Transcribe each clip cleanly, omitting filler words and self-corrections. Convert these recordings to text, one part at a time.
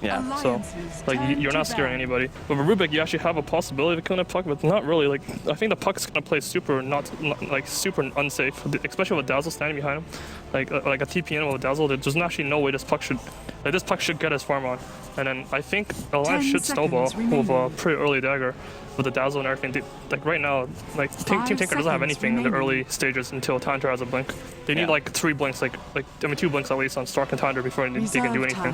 Yeah, so like you're not scaring anybody. But with Rubik, you actually have a possibility of killing a puck, but not really. Like I think the puck is gonna play super not like super unsafe, especially with Dazzle standing behind him. Like a TPN with Dazzle, there's actually no way this puck should get his farm on. And then I think Alliance should snowball with a pretty early dagger with the Dazzle and everything. Like right now, like Team Tinker doesn't have anything in the early stages until Tundra has a blink. They need like 3 blinks, like I mean 2 blinks at least on Stark and Tundra before they can do anything.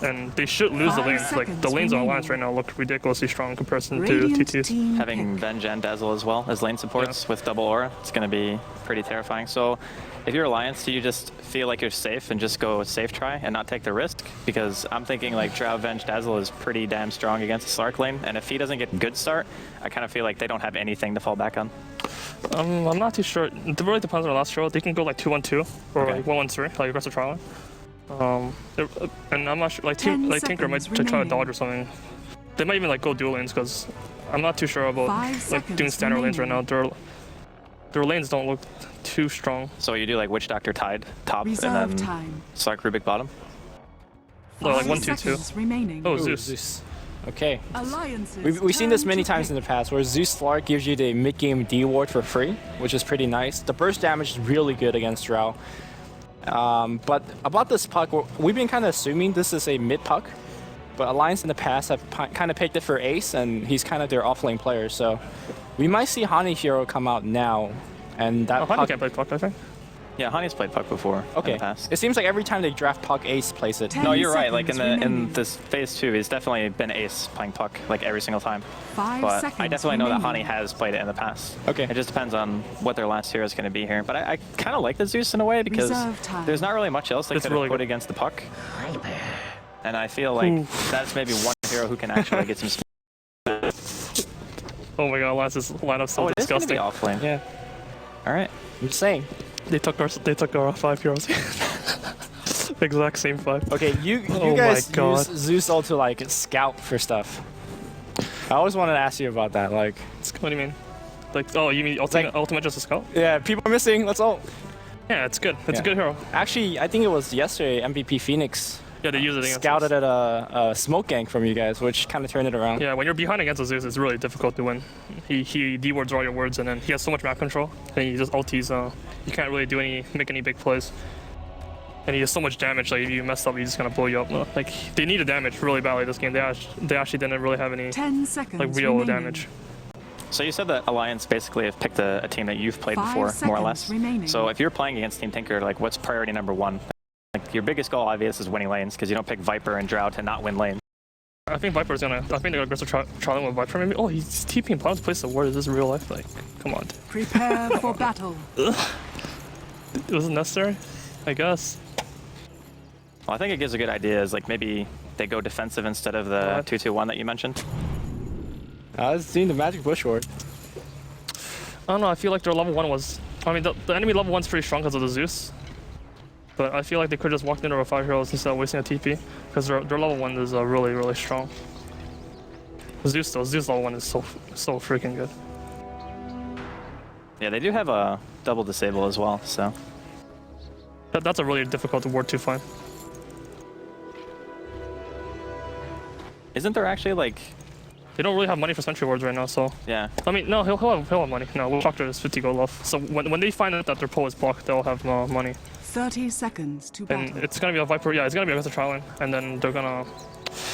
And they should lose the lanes. Like the lanes on Alliance right now look ridiculously strong in comparison to TTs. Having Venge and Dazzle as well as lane supports with double aura, it's going to be pretty terrifying. So if you're Alliance, do you just feel like you're safe and just go safe try and not take the risk? Because I'm thinking like Drow, Venge, Dazzle is pretty damn strong against the Slark lane, and if he doesn't get a good start, I kind of feel like they don't have anything to fall back on. I'm not too sure. It really depends on the last show. They can go like 2-1-2 or like 1-1-3, like aggressive trial. And I'm not sure, like Tinker might try to dodge or something. They might even like go dual lanes because I'm not too sure about like doing standard lanes right now. Their lanes don't look too strong. So you do like Witch Doctor Tide top and then Slark Rubik bottom? No, like 1-2-2. Oh, Zeus. Okay. We've seen this many times in the past where Zeus Slark gives you the mid-game D ward for free, which is pretty nice. The burst damage is really good against Drow. But about this puck, we've been kind of assuming this is a mid puck, but Alliance in the past have kind of picked it for Ace, and he's kind of their off-lane player. So we might see Hani Hero come out now, and that Hani can't play puck, I think. Yeah, Hani's played puck before. Okay. In the past. It seems like every time they draft puck, Ace plays it. No, you're right. Like in this phase 2, he's definitely been Ace playing puck like every single time. But I definitely know that Hani has played it in the past. Okay. It just depends on what their last hero is going to be here. But I kind of like the Zeus in a way because there's not really much else they could have put against the puck. And I feel like that's maybe one hero who can actually get some. Oh my god, Lance's lineup's so disgusting. It is off lane. Yeah. All right. I'm just saying. They took our 5 heroes. Exact same 5. Okay, you guys use Zeus all to like scout for stuff. I always wanted to ask you about that. Like, what do you mean? Like, oh, you mean ultimate just a scout? Yeah, people are missing. Let's all. Yeah, it's good. It's a good hero. Actually, I think it was yesterday MVP Phoenix. Yeah, they use it against scouted at a smoke gank from you guys, which kind of turned it around. Yeah, when you're behind against a Zeus, it's really difficult to win. He D-wards all your words, and then he has so much map control, and he just ultis. You can't really make any big plays. And he has so much damage, like if you mess up, he's just gonna blow you up. Like they needed damage really badly this game. They actually didn't really have any like real damage. So you said that Alliance basically have picked a team that you've played before, more or less. So if you're playing against Team Tinker, like what's priority number 1? Like your biggest goal, obvious, is winning lanes because you don't pick Viper and Drow to not win lanes. I think Viper's gonna. I think they're gonna aggressive trialing with Viper. Maybe. Oh, he's TPing Plum's place. What is this real life? Like, come on. Prepare for battle. It wasn't necessary, I guess. Well, I think it gives a good idea. Is like maybe they go defensive instead of the 2-2-1 that you mentioned. I was seeing the magic bush ward. I don't know. I feel like their level 1 was. I mean, the enemy level 1's pretty strong because of the Zeus. But I feel like they could just walk into our 5 heroes instead of wasting a TP, because their level 1 is really, really strong. Zeus level 1 is so freaking good. Yeah, they do have a double disable as well, so. That's a really difficult ward to find. Isn't there actually like... They don't really have money for sentry wards right now, so... Yeah. I mean, no, he'll have money. No, Will Proctor is 50 gold left. So when they find out that their pull is blocked, they'll have money. 30 seconds to battle. And it's gonna be a Viper, yeah, it's gonna be aggressive trialing, and then they're gonna...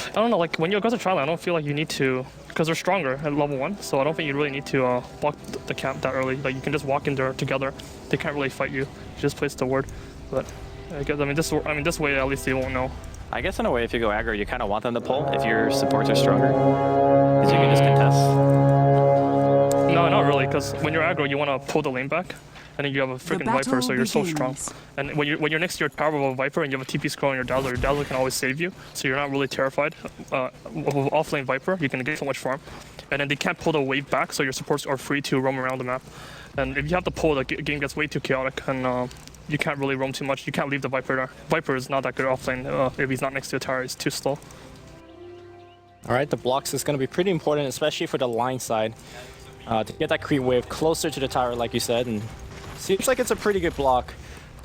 I don't know, like when you're aggressive trialing, I don't feel like you need to... Because they're stronger at level 1, so I don't think you really need to block the camp that early. Like you can just walk in there together. They can't really fight you. You just place the ward. But I guess, this way at least they won't know. I guess in a way, if you go aggro, you kind of want them to pull if your supports are stronger. Because you can just contest. No, not really, because when you're aggro, you want to pull the lane back. And then you have a freaking Viper, so you're so strong. And when you're next to your tower of a Viper and you have a TP scroll on your Dazzler can always save you. So you're not really terrified. With offlane Viper, you can get so much farm. And then they can't pull the wave back, so your supports are free to roam around the map. And if you have to pull, the game gets way too chaotic, and you can't really roam too much. You can't leave the Viper there. Viper is not that good offlane. If he's not next to a tower, he's too slow. All right, the blocks is going to be pretty important, especially for the line side, to get that creep wave closer to the tower, like you said. And seems like it's a pretty good block.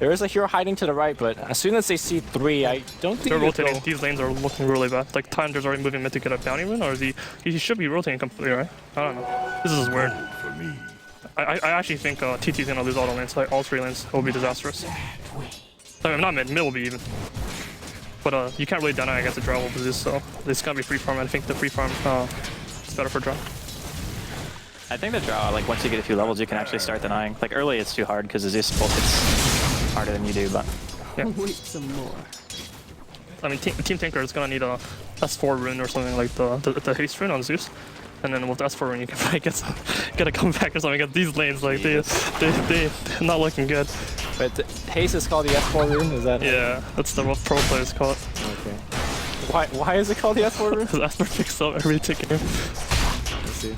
There is a hero hiding to the right, but as soon as they see 3, I don't think They're they rotating. go. These lanes are looking really bad. Like Tinder's already moving mid to get a bounty rune, or is he should be rotating completely, right? I don't know. This is weird. I actually think TT's gonna lose all the lanes, like all 3 lanes. It will be disastrous. Like, not mid will be even. But you can't really deny against a Drow with this, so it's gonna be free farm. I think the free farm is better for Drow. I think the draw, like once you get a few levels, you can actually start denying. Like early, it's too hard because the Zeus bolt hits harder than you do, but Yeah. Wait some more. I mean, Team Tinker is gonna need a S4 rune or something like the haste rune on Zeus, and then with the S4 rune you can probably get a comeback or something. Get these lanes like they're not looking good. But haste is called the S4 rune. Is that? Yeah, that's the what pro players call it. Okay. Why is it called the S4 rune? Because S4 picks up every ticket. Let's see.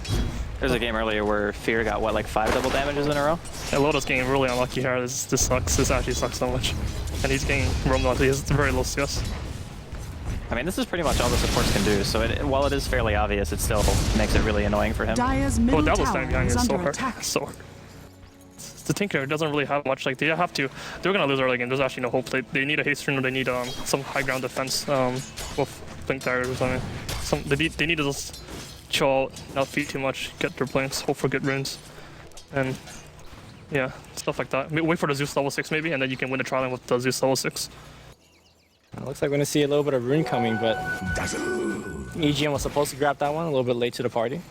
there's a game earlier where Fear got what, like 5 double damages in a row? Yeah, Loda's getting really unlucky here. This sucks. This actually sucks so much. And he's getting roamed onto. He has very low CS. I mean, this is pretty much all the supports can do, so while it is fairly obvious, it still makes it really annoying for him. Dire's Oh, middle Dazzle's standing tower behind is here is so under hard. attack. So hard. The Tinker doesn't really have much. Like, they have to. They're gonna lose early game. There's actually no hope. They need a haste rune or they need some high ground defense with blink daggers or something. They need to just chill out, not feed too much, get their blinks, hope for good runes, and yeah, stuff like that. Wait for the Zeus level 6 maybe, and then you can win the trial with the Zeus level 6. It looks like we're gonna see a little bit of rune coming, but EGM was supposed to grab that one a little bit late to the party.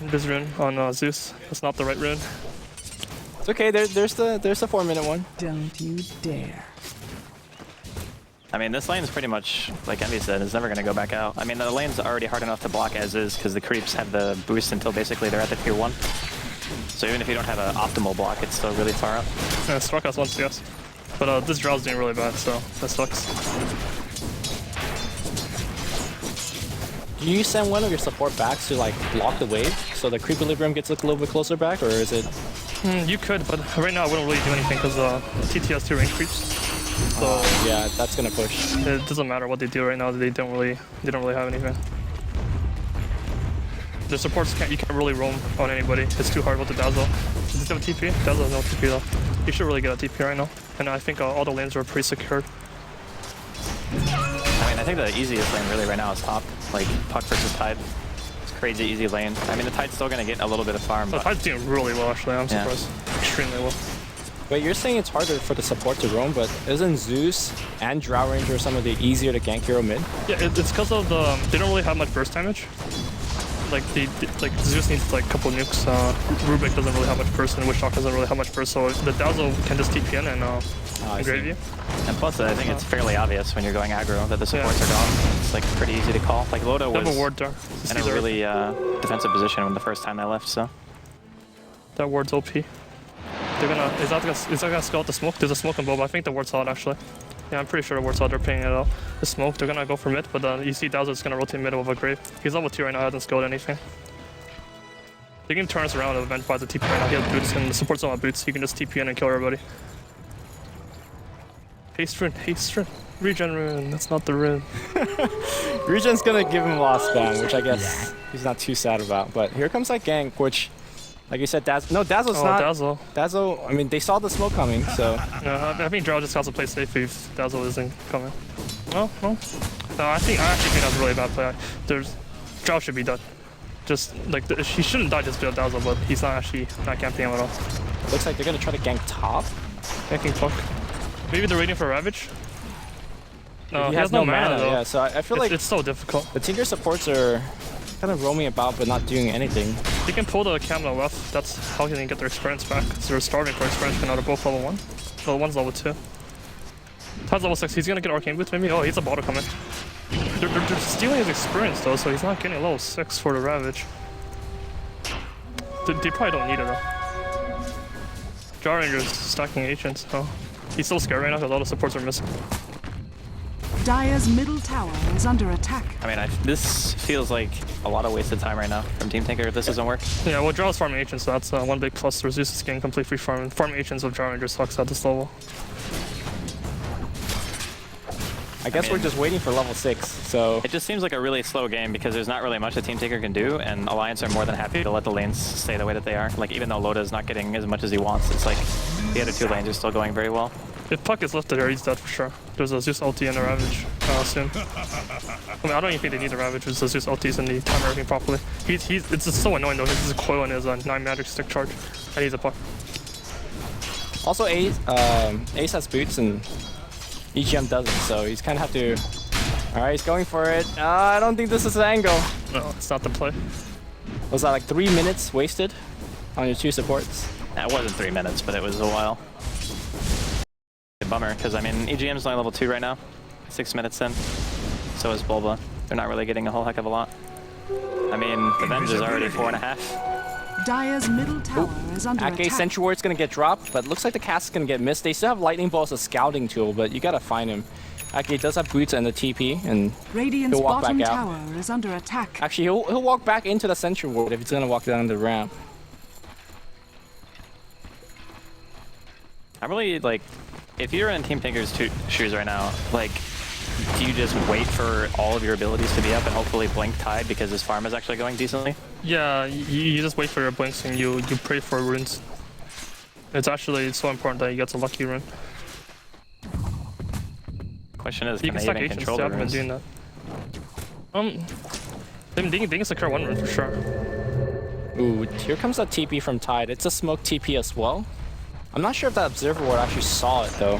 This rune on Zeus. That's not the right rune. It's okay. There's the 4-minute one. Don't you dare. I mean, this lane is pretty much, like Envy said, is never going to go back out. I mean, the lane's already hard enough to block as is because the creeps have the boost until basically they're at the tier 1. So even if you don't have an optimal block, it's still really far up. Yeah, Struck has 1 CS. But this Drow's doing really bad, so that sucks. Do you send one of your support backs to like block the wave so the creep equilibrium gets a little bit closer back, or is it? You could, but right now I wouldn't really do anything because TT has 2 range creeps. So Yeah, that's gonna push. it doesn't matter what they do right now. They don't really have anything. The supports you can't really roam on anybody. It's too hard with the Dazzle. Does he have a TP? Dazzle has no TP though. He should really get a TP right now. And I think all the lanes are pretty secured. I mean, I think the easiest lane really right now is top. Like, Puck versus Tide. It's crazy easy lane. I mean, the Tide's still going to get a little bit of farm, The but Tide's doing really well actually. I'm Yeah. surprised. Extremely well. Wait, you're saying it's harder for the support to roam, but isn't Zeus and Drow Ranger some of the easier to gank hero mid? Yeah, it's because of the they don't really have much burst damage. Like like Zeus needs like a couple nukes. Rubik doesn't really have much burst, and Witchhawk doesn't really have much burst. So the Dazzle can just TP in and I grave see. you. and plus I think it's fairly obvious when you're going aggro that the supports are gone. It's like pretty easy to call. Like Loda They have a was ward there. in a really defensive position when the first time they left, so. That ward's OP. They're gonna is that gonna scout the smoke? There's a smoke on Boba. I think the ward's out actually. Yeah, I'm pretty sure the ward's out. They're pinging it out. The smoke. They're gonna go for mid, but you see Dazzle's gonna rotate mid with a grave. He's level 2 right now. Hasn't scouted anything. They can turn us around and event by the TP right now. He has boots and the supports don't have boots. He can just TP in and kill everybody. Haste rune. Regen rune. That's not the rune. Regen's gonna give him lost spam, which I guess he's not too sad about. But here comes that gank, which, like you said, Dazzle's Oh, not. Dazzle. Dazzle, I mean, they saw the smoke coming, so. No, I think Drow just has to play safe if Dazzle isn't coming. No. I actually think that's a really bad play. Drow should be dead. Just like he shouldn't die just because of Dazzle, but he's not camping him at all. Looks like they're gonna try to gank top. Ganking Puck. Maybe they're waiting for Ravage. No, He has no mana though. yeah, so I feel like It's so difficult. the Tinker supports are kind of roaming about but not doing anything. They can pull the cam on the left. That's how they can get their experience back. Because they're starving for experience, but now they're both level 1. Level 1's level 2. Tide's level 6. He's gonna get Arcane Boots maybe. Oh, he's a bottle coming. They're stealing his experience though, so he's not getting level 6 for the Ravage. They probably don't need it though. Jar Ranger's stacking agents, so he's still scared right now because all the supports are missing. Dire's middle tower is under attack. I mean, this feels like a lot of wasted time right now from Team Tinker if this doesn't work. Yeah, well, Drow's farming agents, so that's one big plus. Zeus is getting complete free farm. Farming agents with Drow Ranger sucks at this level. I guess we're just waiting for level 6, so. It just seems like a really slow game because there's not really much that Team Tinker can do, and Alliance are more than happy to let the lanes stay the way that they are. Like, even though Loda is not getting as much as he wants, it's like the other 2 lanes are still going very well. If Puck is lifted here, he's dead for sure. There's a Zeus ulti and a Ravage soon. I mean, I don't even think they need the Ravage. It's the Zeus ultis and the time everything properly. It's just so annoying though. His coil and his 9 magic stick charge. And he's a Puck. Also, Ace has boots and EGM doesn't, so he's kind of have to... Alright, he's going for it. I don't think this is the angle. No, it's not the play. Was that like 3 minutes wasted on your 2 supports? That wasn't 3 minutes, but it was a while. Bummer, because I mean, EGM's only level 2 right now. 6 minutes in. So is Bulba. They're not really getting a whole heck of a lot. I mean, the Venge is already 4.5. Dire's middle tower is under Ake attack. Sentry Ward's gonna get dropped, but looks like the cast is gonna get missed. They still have Lightning Ball as a scouting tool, but you gotta find him. Ake does have boots and the TP, and Radiant's he'll walk bottom back out. tower is under attack. Actually, he'll walk back into the Sentry Ward if he's gonna walk down the ramp. I'm really like, if you're in Team Tinker's shoes right now, like, do you just wait for all of your abilities to be up and hopefully blink Tide because his farm is actually going decently? Yeah, you just wait for your blinks and you pray for runes. It's so important that he gets a lucky rune. Question is, You can can they stack even Ancients, control they the haven't been runes? doing that. They can secure 1 rune for sure. Ooh, here comes a TP from Tide. It's a smoke TP as well. I'm not sure if that Observer Ward actually saw it though.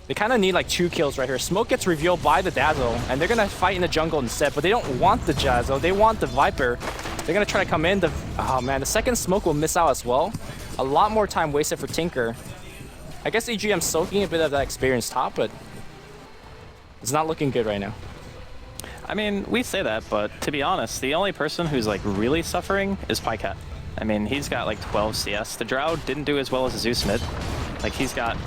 They kind of need like 2 kills right here. Smoke gets revealed by the Dazzle, and they're gonna fight in the jungle instead, but they don't want the Dazzle, they want the Viper. They're gonna try to come in. Oh man, the second Smoke will miss out as well. A lot more time wasted for Tinker. I guess EGM's soaking a bit of that experience top, but it's not looking good right now. I mean, we say that, but to be honest, the only person who's like really suffering is Pycat. I mean, he's got like 12 CS. The Drow didn't do as well as the Zeus mid. Like, he's got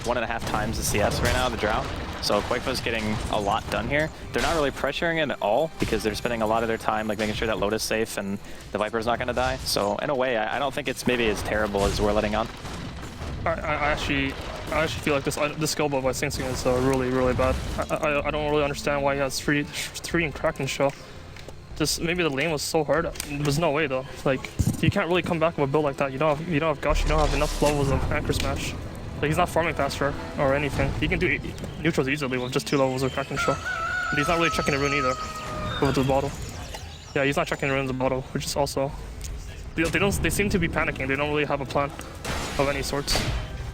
1.5 times the CS right now, the Drow. So Quakefo's getting a lot done here. They're not really pressuring it at all because they're spending a lot of their time like making sure that Loda's safe and the Viper's not going to die. So in a way, I don't think it's maybe as terrible as we're letting on. I actually feel like this skill buff by Sing Sing is really, really bad. I don't really understand why he has 3 in Kraken Shell. Just maybe the lane was so hard. There's no way though. Like, you can't really come back with a build like that. You don't have Gush. You don't have enough levels of Anchor Smash. Like, he's not farming faster or anything. He can do neutrals easily with just 2 levels of Kraken Shell. But he's not really checking the rune either with the bottle. Yeah, he's not checking the rune in the bottle, which is also they seem to be panicking. They don't really have a plan of any sorts.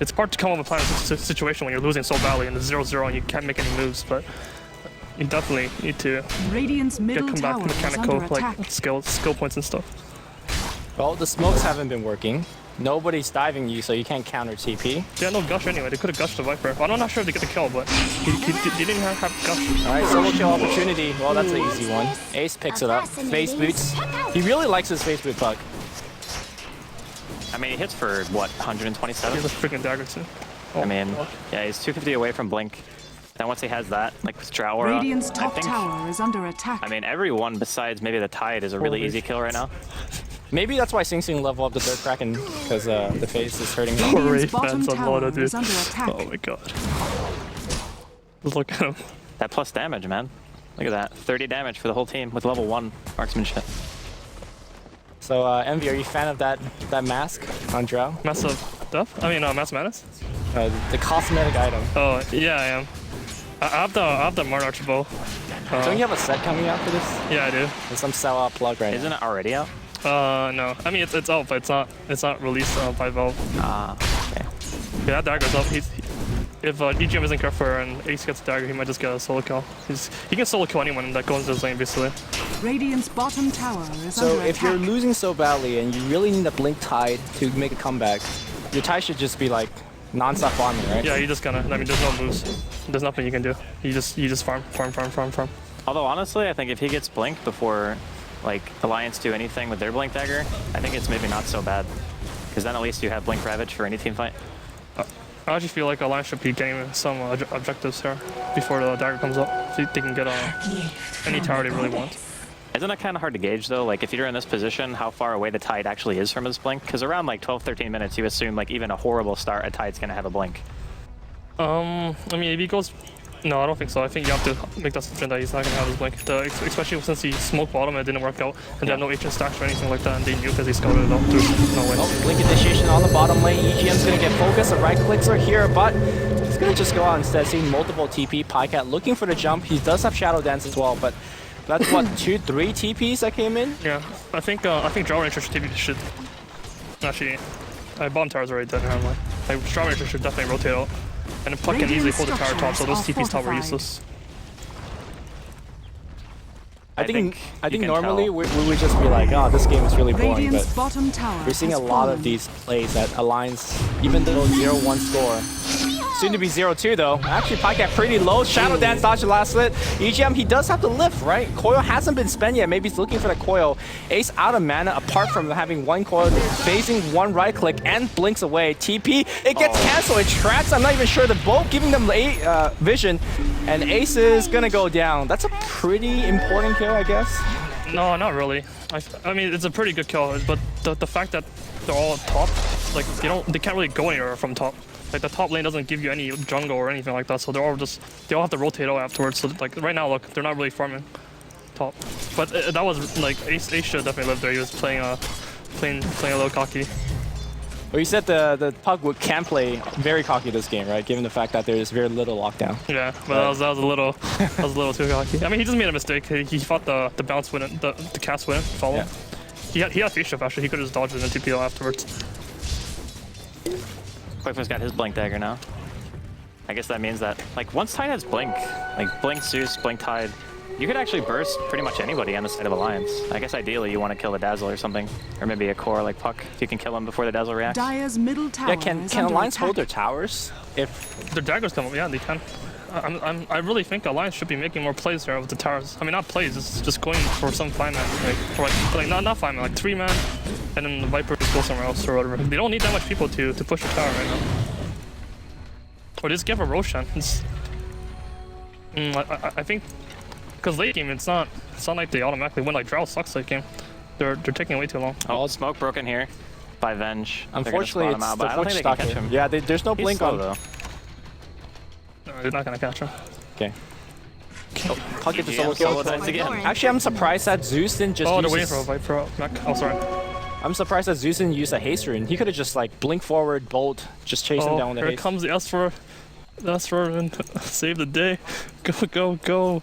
It's hard to come up with a plan in a situation when you're losing so badly and it's 0-0 and you can't make any moves, but you definitely need to come back to mechanical like skill points and stuff. Well, the smokes haven't been working. Nobody's diving you, so you can't counter TP. They had no Gush anyway. They could have gushed the Viper. I'm not sure if they get the kill, but he didn't have Gush. Alright, solo kill opportunity. Well, that's an easy one. Ace picks it up. Face boots. He really likes his face boot Puck. I mean, he hits for, what, 127? He's a freaking dagger too. I mean, yeah, he's 250 away from Blink. Then once he has that, like with Drow Aura, Radiant's top tower is under attack. I mean, everyone besides maybe the Tide is a really easy kill right now. Maybe that's why Sing Sing level up the third Kraken, because the face is hurting him. Poor Ray Radiant's bottom fans on tower Dota, dude. is under attack. Oh my god. Just look at him. That plus damage, man. Look at that. 30 damage for the whole team with level 1 marksmanship. So, Envy, are you a fan of that mask on Drow? Massive Death? I mean, Mass Madness? The cosmetic item. Oh, yeah, I am. I have the Monarch bow. Don't you have a set coming out for this? Yeah, I do. There's some sell-out plug right Isn't now. it already out? No. I mean, it's out, but it's not released by Valve. Ah, okay. Yeah, that dagger's up. If EGM isn't careful and Ace gets a dagger, he might just get a solo kill. He can solo kill anyone that goes into his lane, basically. Radiant's bottom tower is So under if attack. you're losing so badly and you really need a Blink Tide to make a comeback, your Tide should just be like non-stop farming, right? Yeah, you just gonna. I mean, there's no moves. There's nothing you can do. You just farm. Although honestly, I think if he gets Blink before like Alliance do anything with their Blink Dagger, I think it's maybe not so bad. Because then at least you have Blink Ravage for any team fight. I actually feel like Alliance should be getting some objectives here before the dagger comes up. So they can get any tower they really want. Isn't it kind of hard to gauge though? Like if you're in this position, how far away the Tide actually is from his Blink? Because around like 12-13 minutes, you assume like even a horrible start, a Tide's gonna have a Blink. I mean, if he goes No, I don't think so. I think you have to make that decision that he's not going to have his blink. Especially since he smoked bottom and it didn't work out, and they have no HN stacks or anything like that, and they knew because he scouted it out. There's no way. Oh, blink initiation on the bottom lane. EGM's going to get focused. The right clicks are here, but he's going to just go out instead, seeing multiple TP. Pycat looking for the jump. He does have Shadow Dance as well, but that's what, 2-3 TPs that came in? Yeah, I think Draw Ranger should TP should actually. Bottom tower's already dead. Like Draw Ranger should definitely rotate out. And the puck can easily hold the tower top, so those TPs top are useless. I think normally we would just be like, oh, this game is really boring, but we're seeing a lot of these plays that Alliance, even though 0-1 score, soon to be 0-2 though. Actually, Pycat pretty low. Shadow Dance dodged the last hit. EGM, he does have to lift, right? Coil hasn't been spent yet. Maybe he's looking for the coil. Ace out of mana, apart from having one coil, phasing one right click and blinks away. TP, it gets canceled. It tracks. I'm not even sure. They're both giving them vision, and Ace is gonna go down. That's a pretty important kill, I guess. No, not really. I mean, it's a pretty good kill, but the fact that they're all up top, like they can't really go anywhere from top. Like the top lane doesn't give you any jungle or anything like that, so they all have to rotate out afterwards. So like right now, look, they're not really farming top. But that was like Ace should definitely live there. He was playing a little cocky. Well, you said the Pug can play very cocky this game, right? Given the fact that there is very little lockdown. Yeah, but that was a little too cocky. I mean, he just made a mistake. He thought the bounce wouldn't, the cast wouldn't follow. Yeah. He had face shift actually. He could have just dodged it in TPO afterwards. Quickfoot's got his blink dagger now. I guess that means that, like, once Tide has blink, like blink Zeus, blink Tide, you could actually burst pretty much anybody on the side of Alliance. I guess ideally you want to kill the Dazzle or something, or maybe a core like Puck if you can kill him before the Dazzle reacts. Dire's middle tower. Yeah, can Alliance hold their towers if their daggers come up? Yeah, they can. I really think Alliance should be making more plays here with the towers. I mean, not plays, it's just going for some 5-man, like not 5-man, like 3-man, and then the Viper just go somewhere else or whatever. They don't need that much people to push the tower right now. Or just give a Roshan. I think because late game it's not like they automatically win. Like Drow sucks late game. They're taking way too long. Oh, smoke broken here by Venge. Unfortunately, it's out, the but I don't think they can catch him. Yeah, there's no blink on though. No, they're not gonna catch him. Okay. Oh, Puck gets a solo kill. again. Actually, I'm surprised that Zeus didn't just they're use waiting for a Viper mech. Oh, sorry. I'm surprised that Zeus didn't use a haste rune. He could have just like blink forward, bolt, just chase him down with the here haste. Comes the S4 and save the day. Go.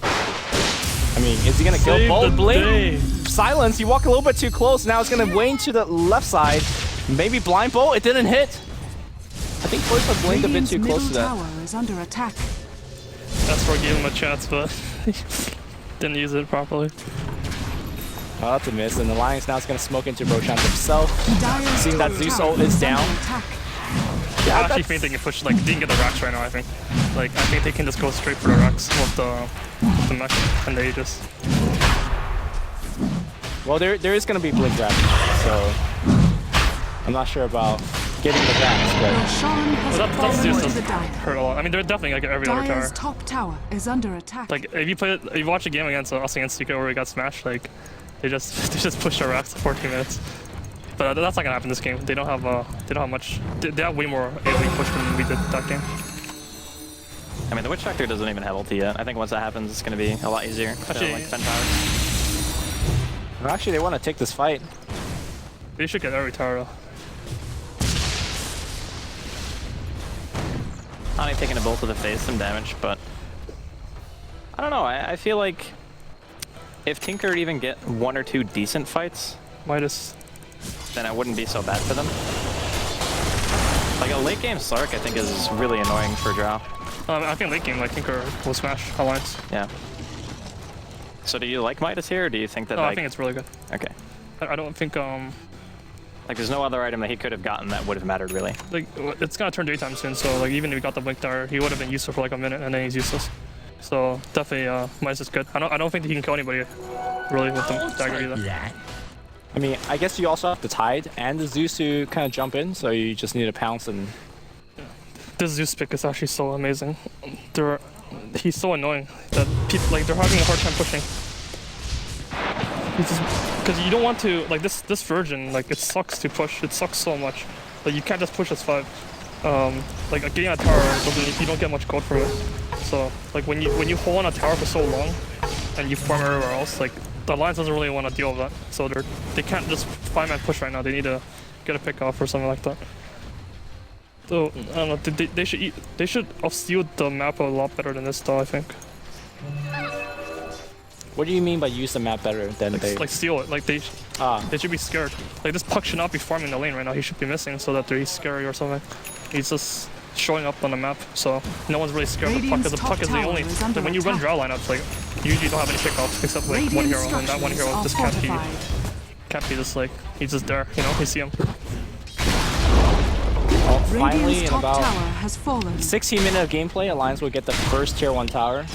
I mean, is he gonna kill bolt blink? Silence, you walk a little bit too close. Now it's gonna wane to the left side. Maybe blind bolt, it didn't hit. I think Force blinked a bit too close to that. Tower is under attack. S4 gave him a chance, but didn't use it properly. Oh, that's a miss, and Alliance now is going to smoke into Roshan himself. Dire's Seeing that Zeus ult is down. Yeah, I actually think they can push, like, they can get the racks right now, I think. Like, I think they can just go straight for the racks with the mech and the Aegis. Well, there is going to be blink grab, so I'm not sure about getting the racks, but That's Zeus hurt a lot. I mean, they're definitely like every other tower. Dire's top tower is under attack. Like, if you watch a game against us against Secret where we got smashed, like, they just pushed our racks for 14 minutes. But that's not gonna happen this game. They don't have much. They have way more AoE push than we did that game. I mean, the Witch Doctor doesn't even have ulti yet. I think once that happens, it's gonna be a lot easier. Actually, like defend towers. Well, actually, they want to take this fight. They should get every tower though. Only taking a bolt to the face, some damage, but I don't know. I feel like if Tinker would even get 1 or 2 decent fights, Midas. then it wouldn't be so bad for them. Like a late game Slark, I think is really annoying for Drow. I think late game, like Tinker will smash Alliance. Yeah. So do you like Midas here, or do you think that? No, like, I think it's really good. Okay. I don't think Like there's no other item that he could have gotten that would have mattered really. like it's gonna turn daytime soon, so like even if he got the blink tower, he would have been useful for like a minute and then he's useless. So definitely Midas is good. I don't think that he can kill anybody really with the dagger either. I mean, I guess you also have the Tide and the Zeus to kind of jump in, so you just need to pounce and... This Zeus pick is actually so amazing. He's so annoying that people like they're having a hard time pushing. Because you don't want to like this Virgin, like it sucks to push. It sucks so much. Like you can't just push as 5. like getting a tower doesn't, you don't get much gold from it. So like when you hold on a tower for so long and you farm everywhere else, like the Alliance doesn't really want to deal with that. So they can't just 5-man push right now. They need to get a pick off or something like that. So I don't know. They should steal the map a lot better than this though, I think. What do you mean by use the map better than like steal it? Like they should be scared. Like this puck should not be farming the lane right now. He should be missing so that he's scary or something. He's just showing up on the map, so no one's really scared of the puck. Because the puck is the only. Like when you run draw lineups, like you usually don't have any pickoffs except like one hero, and that one hero just can't be just like he's just there. You know, you see him. Well, finally, in about 16 minutes of gameplay, Alliance will get the first tier 1 tower.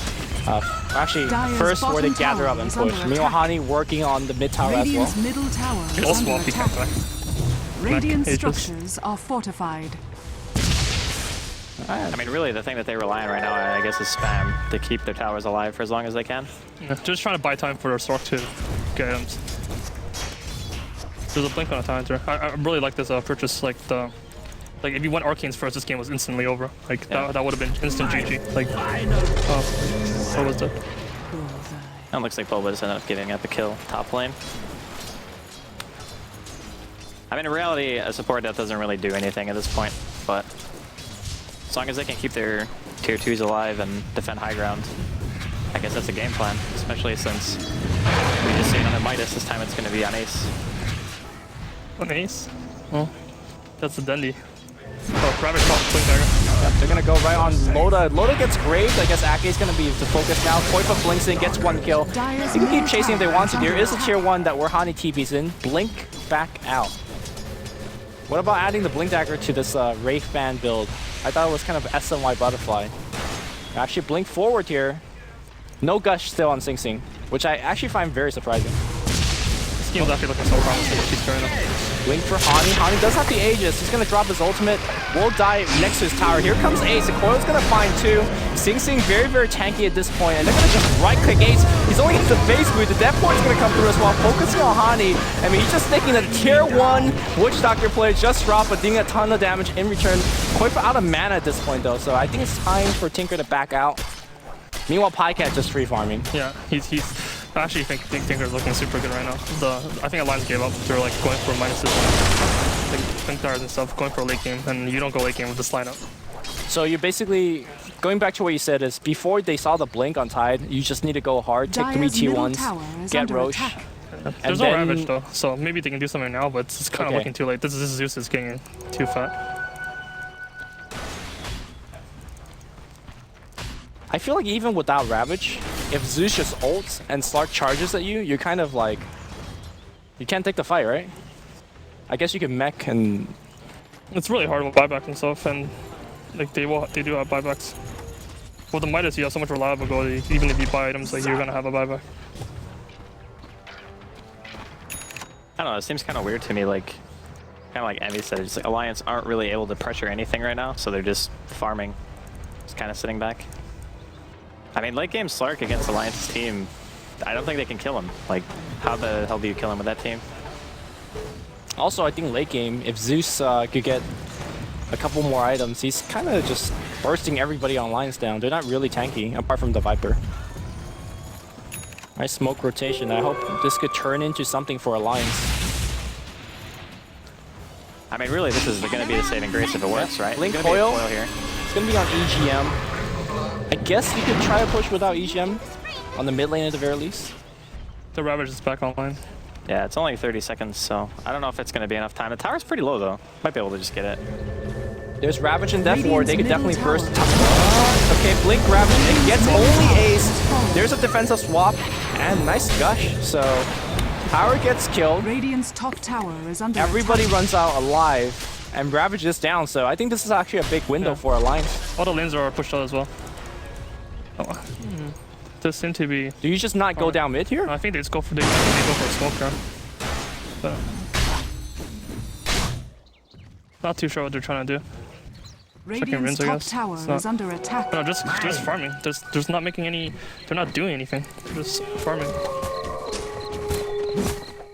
Actually, first where they gather up and push. Meanwhile, Hani working on the mid tower as well. He'll swap, he can't back. Radiant structures are fortified. I mean, really, the thing that they rely on right now, I guess, is spam to keep their towers alive for as long as they can. Yeah, just trying to buy time for their Sork to get items. There's a blink on a time there. I really like this purchase. Like if you went Arcanes first, this game was instantly over. Like that would have been instant GG. Like what was that? And it looks like Boba just ended up giving up a kill top lane. I mean, in reality, a support death doesn't really do anything at this point, but as long as they can keep their tier 2s alive and defend high ground, I guess that's a game plan, especially since we just seen on the Midas. This time it's going to be on Ace. On Ace? Oh, that's a Dendy. Oh, Rabbit shot, Blink Dagger. Yep, they're gonna go right on Loda. Loda gets grazed. I guess Ake's gonna be the focus now. Koifa blinks in, gets 1 kill. They can keep chasing if they want to. There is a tier 1 that where Hani TP's in. Blink back out. What about adding the Blink Dagger to this Wraith Band build? I thought it was kind of SNY Butterfly. Actually, Blink forward here. No Gush still on Sing Sing, which I actually find very surprising. This game's actually looking so promising if he's turning up. Blink for Hani. Hani does have the Aegis. He's going to drop his ultimate. Will die next to his tower. Here comes Ace. The Coil's going to find 2. Sing Sing very, very tanky at this point. And they're going to just right-click Ace. He's only getting the base boot. The Death Point's going to come through as well. Focusing on Hani. I mean, he's just thinking that tier 1 Witch Doctor play just dropped, but doing a ton of damage in return. Koifa out of mana at this point, though. So I think it's time for Tinker to back out. Meanwhile, Pycat just free farming. Yeah, he's I actually think Tinker's looking super good right now. I think Alliance gave up. They're like going for minuses, like Blink Daggers and stuff, going for a late game, and you don't go late game with this lineup. So you're basically going back to what you said is before they saw the blink on Tide, you just need to go hard, take 3 T1s, get Roche. Yeah. There's no Ravage though, so maybe they can do something now, but it's kind of looking too late. This Zeus is getting too fat. I feel like even without Ravage, if Zeus just ults and Slark charges at you, you're kind of like, you can't take the fight, right? I guess you can mech and... It's really hard with buyback and stuff, and like they do have buybacks. With the Midas, you have so much reliability. Even if you buy items, like you're gonna have a buyback. I don't know, it seems kind of weird to me, like, kind of like Envy said, it's like Alliance aren't really able to pressure anything right now, so they're just farming, just kind of sitting back. I mean, late game Slark against Alliance's team, I don't think they can kill him. Like, how the hell do you kill him with that team? Also, I think late game, if Zeus could get a couple more items, he's kind of just bursting everybody on lines down. They're not really tanky, apart from the Viper. Nice smoke rotation. I hope this could turn into something for Alliance. I mean, really, this is going to be the saving grace if it works, right? Blink It's Coil. gonna be a here. It's going to be on EGM. I guess you could try to push without EGM on the mid lane at the very least. The Ravage is back online. Yeah, it's only 30 seconds, so I don't know if it's going to be enough time. The tower's pretty low, though. Might be able to just get it. There's Ravage and Death Ward. They could definitely burst. Okay, Blink Ravage. It gets only aced. There's a defensive swap and nice Gush. So Power gets killed. Radiant's top tower is under Everybody attack. runs out alive, and Ravage is down. So I think this is actually a big window for Alliance. All the lanes are pushed out as well. Oh. Does seem to be. Do you just not go down mid here? I think they just go for they go for a smoke here. But not too sure what they're trying to do. Radiant's top tower is under attack. No, just farming. There's not making any. They're not doing anything. They're just farming.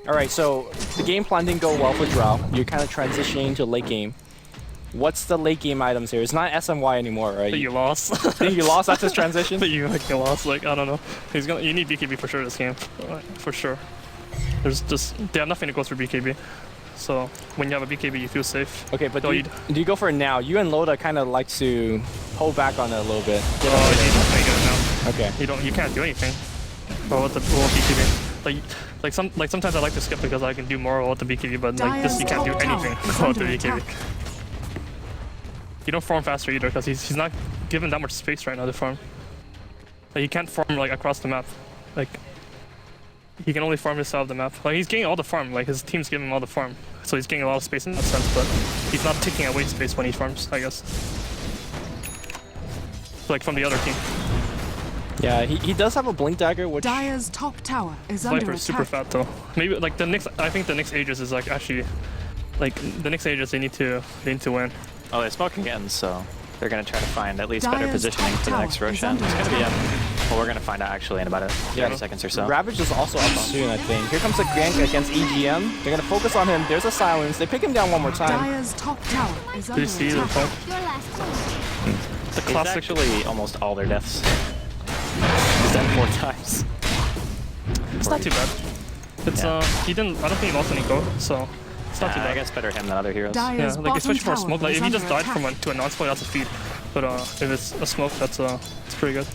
All right, so the game plan didn't go well for Drow. You're kind of transitioning to late game. What's the late game items here? It's not SMY anymore, right? But you lost. Think you lost after this transition? But you lost. Like I don't know. You need BKB for sure this game, for sure. They have nothing to go through BKB. So when you have a BKB, you feel safe. Okay, but do you go for it now? You and Loda kind of like to hold back on it a little bit. You get it now. Okay. You can't do anything. Or with the BKB. Like sometimes I like to skip because I can do more with the BKB, but like this you can't do anything with the BKB. You don't farm faster either because he's not given that much space right now to farm. Like he can't farm like across the map. Like he can only farm his side of the map. Like he's getting all the farm. Like his team's giving him all the farm, so he's getting a lot of space in that sense. But he's not taking away space when he farms, I guess. Like from the other team. Yeah, he does have a blink dagger, which Dire's top tower is under Viper's super attack. fat though. Maybe like I think the next Aegis is like actually, like the next Aegis they need to win. Oh, they smoke again, so they're going to try to find at least better Dire's positioning top for the next tower is Roshan. It's under going to be well, we're going to find out actually in about 30 seconds or so. Ravage is also up soon, I think. Here comes the gank against EGM. They're going to focus on him. There's a silence. They pick him down one more time. Dire's top tower is Did under you see the attack. point? The It's classic. actually almost all their deaths. He's dead 4 times. It's not too bad. It's I don't think he lost any gold, so it's not too bad. I guess better him than other heroes. Dire's Yeah, like bottom especially for a tower smoke. Like is if he just under died attack. to a non-spoil, that's a feat. But if it's a smoke, that's it's pretty good.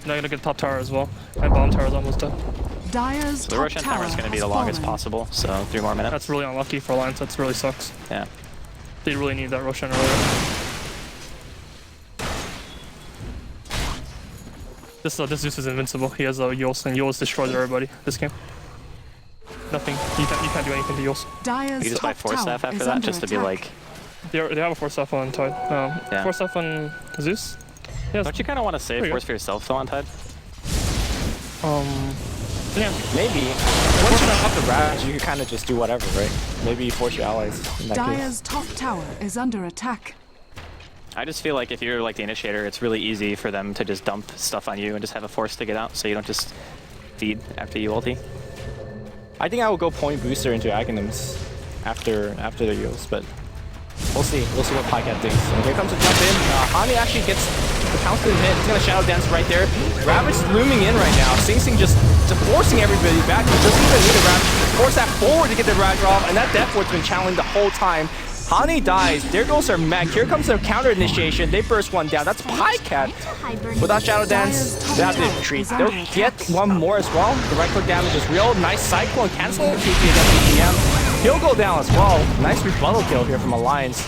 Now I gotta get top tower as well. My bottom tower is almost dead. Dire's So the top Roshan tower timer is going to be has the longest fallen. possible, so 3 more minutes. That's really unlucky for Alliance. That really sucks. Yeah. They really need that Roshan earlier. This Zeus is invincible. He has a Eul's, and Eul's destroys everybody this game. Nothing. You can't do anything to Eul's. Dire's You just buy top 4 tower staff after is that, under just to be attack. like, They have a 4 staff on Tide. Yeah. 4 staff on Zeus. Yes. don't you kind of want to save There you force for yourself though on Tide? Yeah. Maybe. Once you don't have the Ravage, you can kind of just do whatever, right? Maybe you force your allies in that case. Dire's top tower is under attack. I just feel like if you're like the initiator, it's really easy for them to just dump stuff on you and just have a force to get out, so you don't just feed after you ulti. I think I will go point booster into Aghanims after the Eul's, but we'll see. We'll see what Pycat thinks. And here comes a jump in. Hani actually gets the pounce to the hit. He's gonna Shadow Dance right there. Ravage is looming in right now. Sing Sing just forcing everybody back. He doesn't even need a Ravage. Force that forward to get the Ravage off, and that Death Ward's been challenged the whole time. Hani dies. There goes her mech. Here comes their counter initiation. They burst one down. That's Pycat. Without Shadow Dance, they have to retreat. They'll get one more as well. The right click damage is real. Nice Cyclone canceling the TP against EGM. He'll go down as well. Nice rebuttal kill here from Alliance.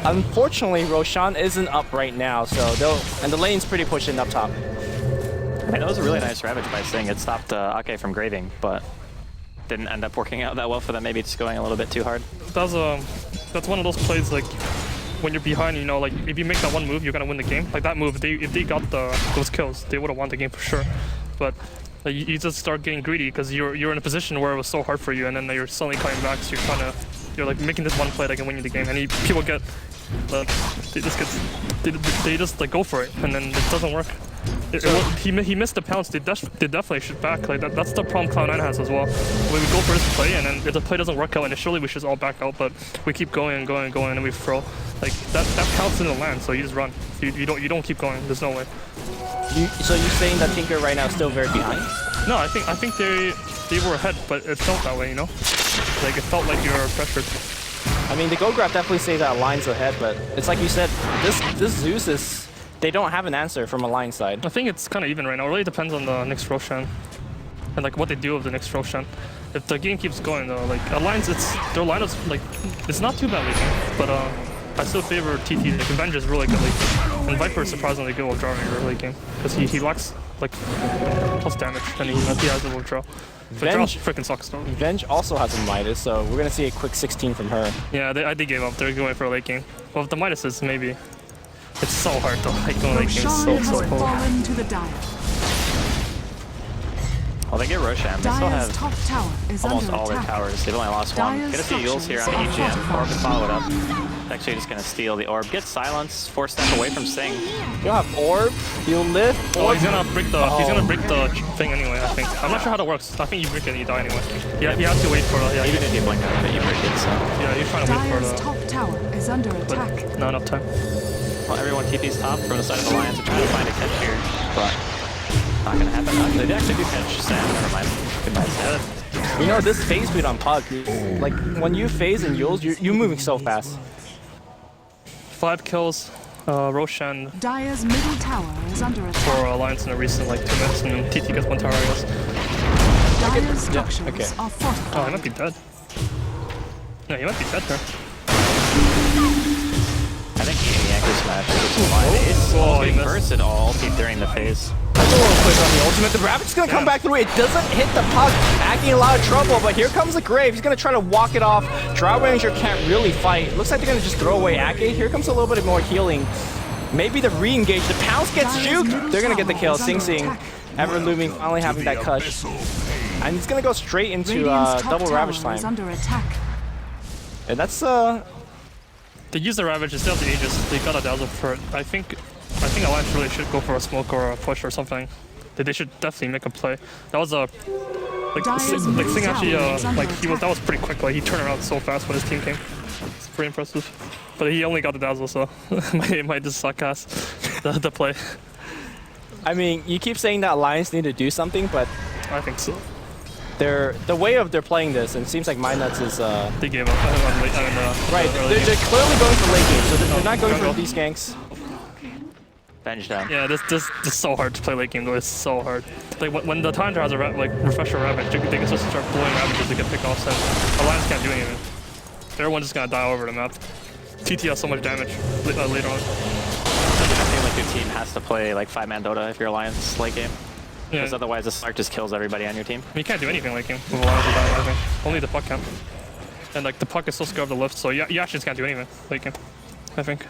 Unfortunately, Roshan isn't up right now, so and the lane's pretty pushed in up top. I mean, that was a really nice Ravage by Sing. It stopped Ake from graving, but didn't end up working out that well for them. Maybe it's going a little bit too hard. That's one of those plays like when you're behind, you know, like if you make that one move, you're gonna win the game. Like that move, if they got those kills, they would have won the game for sure. But like, you just start getting greedy because you're in a position where it was so hard for you, and then you're suddenly coming back. So you're like making this one play that can win you the game, and people get they just like go for it, and then it doesn't work. He missed the pounce. They definitely should back. Like that's the problem Cloud9 has as well. We would go for this play, and then if the play doesn't work out initially, we should all back out. But we keep going and going and going, and we throw. Like that counts in the land, so you just run. You don't keep going. There's no way. So you're saying that Tinker right now is still very behind? No, I think they were ahead, but it felt that way, you know. Like it felt like you were pressured. I mean, the Gold Grab definitely says that Alliance ahead, but it's like you said, this Zeus is. They don't have an answer from Alliance side. I think it's kind of even right now. It really depends on the next Roshan and like what they do with the next Roshan. If the game keeps going though, like Alliance, their lineup's like it's not too bad late game, but I still favor TT. Like Avenger is really good late game, and Viper is surprisingly good with drawing late game because he lacks like plus damage and he has a withdraw. Venge freaking sucks though. Venge also has a Midas, so we're gonna see a quick 16 from her. Yeah, I did give up. They're going for a late game. Well, with the Midases maybe. It's so hard though. Like going late game is so has cold. fallen to the Dire. Well, they get Roshan. They still Dire's have top tower is almost under all their attack. towers. They've only lost one. Dire's Get a few Eul's here on the structures EGM, or we can follow it up. actually just gonna steal the orb. Get silence, 4 step away from Sing. You'll have orb, you'll live. Oh, he's gonna break the thing anyway, I think. I'm not sure how that works. I think you break it and you die anyway. Yeah, you have to wait for the... Yeah, Even if you blink out of it, you break it, so... Yeah, you're trying to wait for Dire's the... top tower is under attack. But not enough time. Well, everyone TP's top from the side of Alliance and trying to find a catch here, but not gonna happen. No, they actually do catch Sam, never mind. Goodbye, Sam. You know, this phase speed on Pug, like when you phase and Yules, you're moving so fast. 5 kills, Roshan Dire's middle tower is under attack. for Alliance in a recent like 2 minutes, and then TT gets 1 tower, I guess. Dire's structures okay. are fortified. Oh, he might be dead. No, he might be dead there. I think Yankees smash is a fine ace. Oh, he He missed. bursted all during the phase. That's a little quick on the ultimate. The Ravage gonna come back through. It doesn't hit the Pug. Aki in a lot of trouble, but here comes the Grave. He's gonna try to walk it off. Drow Ranger can't really fight. Looks like they're gonna just throw away Aki. Here comes a little bit more healing. Maybe the re-engage. The Pounce gets juked. They're gonna get the kill. Sing Sing, ever looming, finally having that cush. And it's gonna go straight into double Ravage Is time. under attack. And that's They use the Ravage instead of the Aegis. They got a dazzle for it. I think Alliance really should go for a smoke or a push or something. They should definitely make a play. That was a like Sing actually that was pretty quick. Like he turned around so fast when his team came. It's pretty impressive. But he only got the dazzle, so it might just suck ass the play. I mean, you keep saying that Alliance need to do something, but I think so. the way of they're playing this, and it seems like MindNuts is They gave up. right. They're clearly going for late game, so they're not going for these ganks. Bench down. Yeah, this is so hard to play late game though. It's so hard. Like when the Tundra has a refresher Ravage, they can just start blowing Ravages to get pickoffs, and Alliance can't do anything. Everyone's just gonna die over the map. TT has so much damage later on. I feel like your team has to play like 5-man Dota if you're Alliance late game. Yeah, Because otherwise the Slark just kills everybody on your team. you can't do anything late game with Alliance with that, I think. Only the puck can. And like the puck is so scared of the lift, so you actually just can't do anything late game, I think.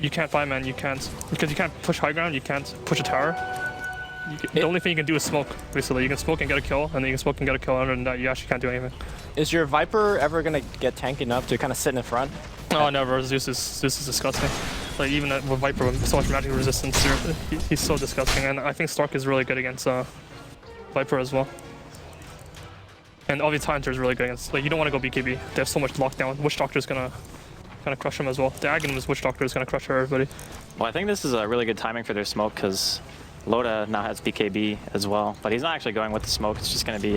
You can't 5-man, you can't, because you can't push high ground, you can't push a tower. The only thing you can do is smoke, basically. You can smoke and get a kill, and then you can smoke and get a kill. Other than that, you actually can't do anything. Is your Viper ever gonna get tank enough to kind of sit in front? No, never. Zeus is disgusting. Like even with Viper with so much magic resistance, he's so disgusting. And I think Stark is really good against Viper as well. And obviously Hunter is really good against. Like you don't want to go BKB. They have so much lockdown. Witch Doctor is gonna crush him as well. The Aghanim Witch Doctor is gonna crush everybody. Well, I think this is a really good timing for their smoke because Loda now has BKB as well, but he's not actually going with the smoke. It's just going to be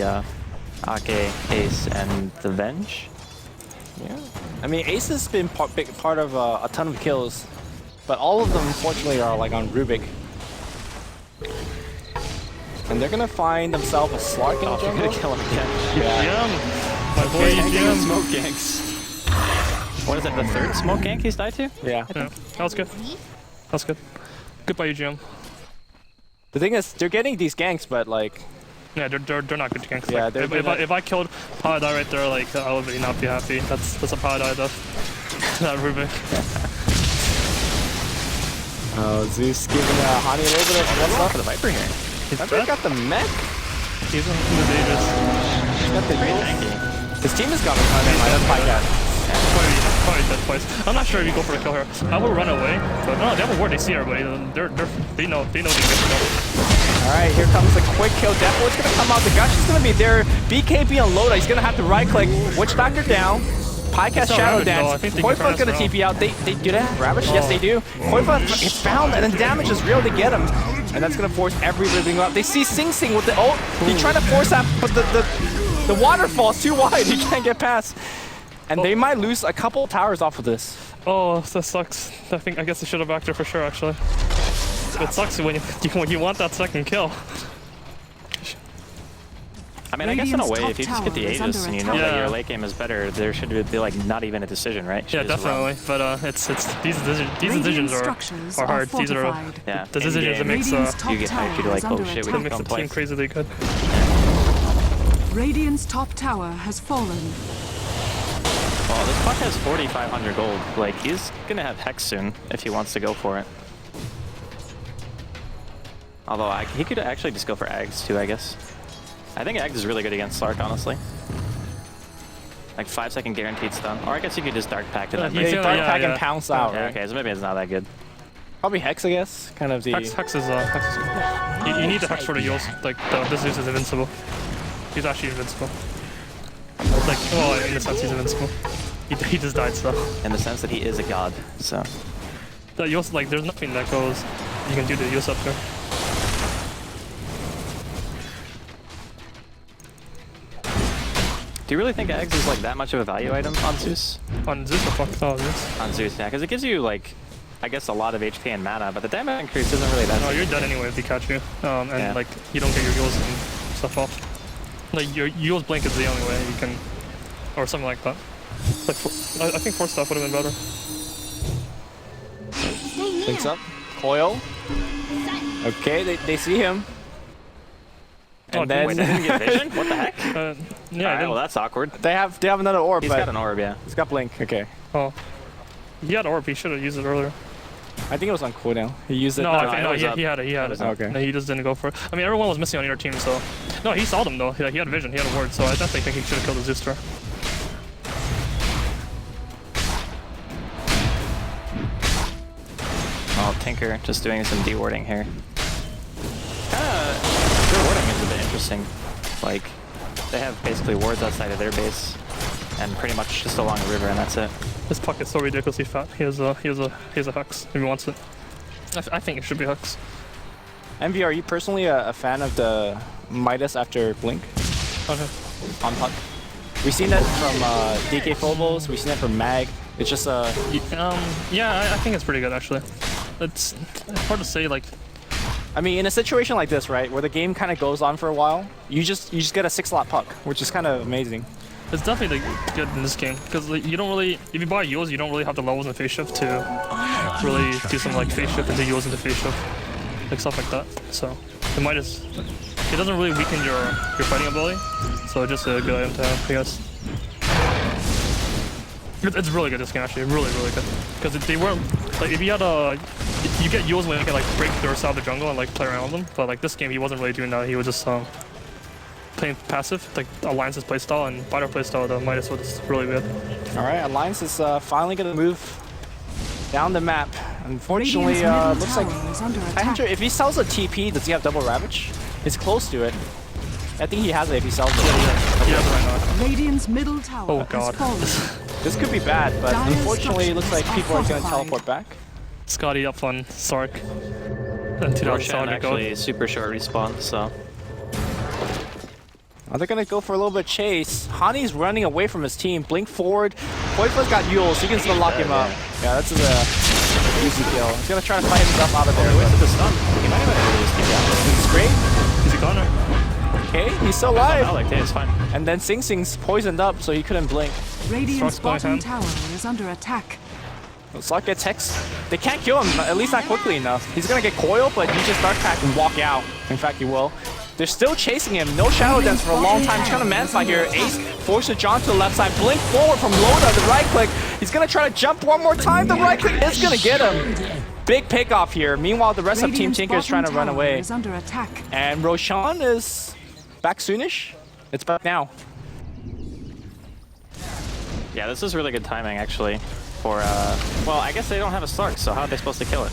Ake, Ace, and the Venge. Yeah. I mean, Ace has been big part of a ton of kills, but all of them, unfortunately, are like on Rubik. And they're gonna find themselves a Slark in the You're jungle. going to kill him again. Yeah. My boy, Yeah. Smoke ganks. What is it, the 3rd smoke gank he's died to? Yeah. Yeah, that was good. That's good. Goodbye, UGM. The thing is, they're getting these ganks, but like, Yeah, they're not good ganks. Yeah, Like, they're if I killed Paladai right there, like I would not be happy. That's a Paladai death. That Rubik. oh, Zeus giving Hani a little bit of what's left For the Viper here. Viper got the mech. He's in the Aegis. He's got the Pretty Yules. tanky. His team is gone. That's Pycat. Probably dead twice. I'm not sure if you go for a kill here. I will run away, but no, they have a ward. They see everybody. They know they get to go. All right, here comes the quick kill. Deathward's gonna come out. The Gush is gonna be there. BKB on Loda. He's gonna have to right click. Witch Doctor down. Pycat Shadow Ravage, though. I Dance. think they Koifa's can gonna turn us TP out. They do that. Ravage? Yes, they do. Koifa gets found, and then damage is real to get him. And that's gonna force every ribbing up. They see Sing Sing with the ult. He tried to force that, but the waterfall's too wide. He can't get past. And they might lose a couple towers off of this. Oh, that sucks. I guess I should have backed her for sure. Actually, it sucks when you want that second kill. I mean, I guess in a way, Radiant's if you top just get the tower is Aegis under and you know attack. that your Yeah. late game is better, there should be like not even a decision, right? You Yeah, should just run. definitely. But it's these decisions structures are hard. These are fortified. Yeah. the decisions that in-game, makes Radiant's top you get hyped, you're tower like, is oh under shit, we that can makes come the team twice. crazily good. Radiant's top tower has fallen. Well, this puck has 4,500 gold. Like, he's gonna have Hex soon if he wants to go for it. Although, he could actually just go for Ags too, I guess. I think Ags is really good against Slark, honestly. like 5-second guaranteed stun. Or I guess you could just dark pact it. Yeah, and he's then Yeah, gonna- dark pack and pounce out, yeah, right? okay, so maybe it's not that good. Probably Hex, I guess. Kind of the... Hex is you need the Hex for the Eos. Like this Zeus is invincible. He's actually invincible. Like, well, in the sense he's invincible. He just died, so. In the sense that he is a god, so. The Eos, like, there's nothing that goes. You can do the Eos up there. Do you really think eggs is like that much of a value item on Zeus? On Zeus or fuck? Oh, Zeus. On Zeus, yeah, because it gives you like, I guess a lot of HP and mana, but the damage increase isn't really that. No, you're dead anyway if they catch you. And Yeah. like, you don't get your Eos and stuff off. Like, your Eos blink is the only way you can. Or something like that. Like, I think force stuff would have been better. Links up. Coil. Okay, they see him. And then Wait, they didn't get vision? What the heck? Yeah, I Alright, didn't. well that's awkward. they have another orb, He's but got an orb, yeah. he's got blink. Okay, Oh. He had orb, he should have used it earlier. I think it was on cooldown. He used it. No, I I think it was up. he had it. He had was it. up. Okay. No, he just didn't go for it. I mean, everyone was missing on your team, so. No, he saw them though. He had vision, he had a ward, so I definitely think he should have killed the Zeus. Oh, Tinker just doing some dewarding here. Their warding is a bit interesting. Like, they have basically wards outside of their base, and pretty much just along the river, and that's it. This puck is so ridiculously fat. He has a Hex if he wants it. I think it should be Hex. MV, are you personally a fan of the Midas after blink Okay. on puck? We've seen that from DK Phobos. We've seen that from Mag. It's just Yeah, I think it's pretty good actually. It's hard to say like. I mean, in a situation like this, right, where the game kind of goes on for a while, you just get a 6-slot puck, which is kind of amazing. It's definitely like, good in this game because like, you don't really, if you buy Eos, you don't really have the levels in phase shift to really do some like phase shift into Eos into phase shift, like stuff like that. So it might just, it doesn't really weaken your fighting ability, so it's just a good item to have, I guess. It's really good this game actually, really good. Because they weren't like if you had you get Eos when you can like break their side of the jungle and like play around them, but like this game he wasn't really doing that. He was just playing passive, like Alliance's playstyle and Biter playstyle. The Midas was really good. All right, Alliance is finally going to move down the map. Unfortunately, Radiant's middle looks like tower is under I'm attack. not sure if he sells a TP, does he have double Ravage? It's close to it. I think he has it if he sells it. Yeah, right now. Radiant's middle tower Oh, God. has fallen. This could be bad, but Dire's unfortunately, it looks like structures people are are going to fortified. teleport back. Scotty up on Sark. And 2007 Roshan to go. actually super short respawn, so. Are they going to go for a little bit of chase? Hani's running away from his team. Blink forward. Poifa's got Yule, so you can still lock him up. Yeah, that's an easy kill. He's going to try to fight himself out of there. Wasted the stun. He might have been able to just keep down. It's great. He's a goner. Okay, he's still alive. I like that, it's fine. And then Sing Sing's poisoned up, so he couldn't blink. Radiant's Stark's going bottom ham. tower is under attack. Slark gets Hex. They can't kill him, at least not quickly enough. He's gonna get coiled, but he just Dark Pack and walk out. In fact, he will. They're still chasing him. No Shadow Dance for a long time. He's trying to man-fight here. Ace forces John to the left side. Blink forward from Loda, the right click. He's gonna try to jump one more time. The right click is gonna get him. Big pick off here. Meanwhile, the rest of Team Radiant's Tinker is trying to bottom run tower away. is under attack. And Roshan is back soonish. It's back now. Yeah, this is really good timing actually. For well, I guess they don't have a Slark, so how are they supposed to kill it?